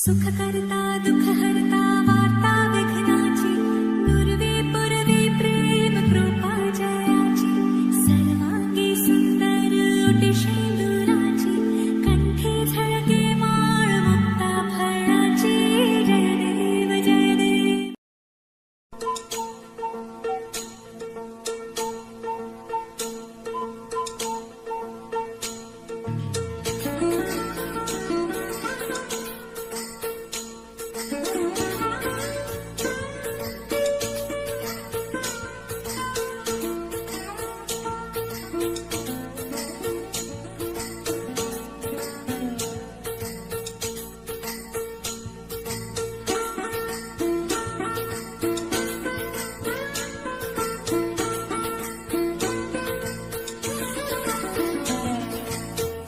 सुख करता दुख हरता वार्ता विघ्नाची पूर्वे पूर्वे प्रेम कृपा जयाची सर्वांगी सुंदर ओटी शेंदुराची कंठी झळके माळ मुक्ता फळाची जय देव जय देव।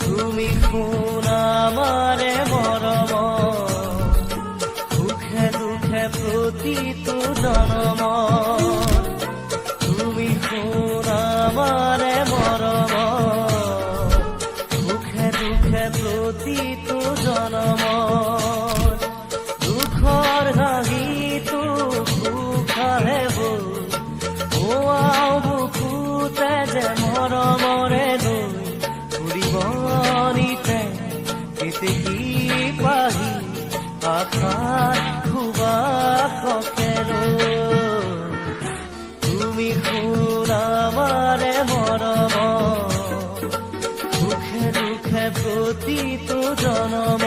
তুমি কোন আমারে মরম সুখে দুঃখে প্রতিটো জনম তুমি কোন আমারে মরম সুখে দুঃখে প্রতিটো জনম দুখৰ হাঁহিটো সুখে বল ওৱাও বুকুতে যে মৰমৰে দৈ ফুৰিবনিতে কেতে কি পাহি আশাৰ সুবাসকেৰ তুমি কোন আমাৰে মৰম সুখে দুখে প্ৰতিটো জনম।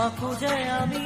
আঁকো যে আমি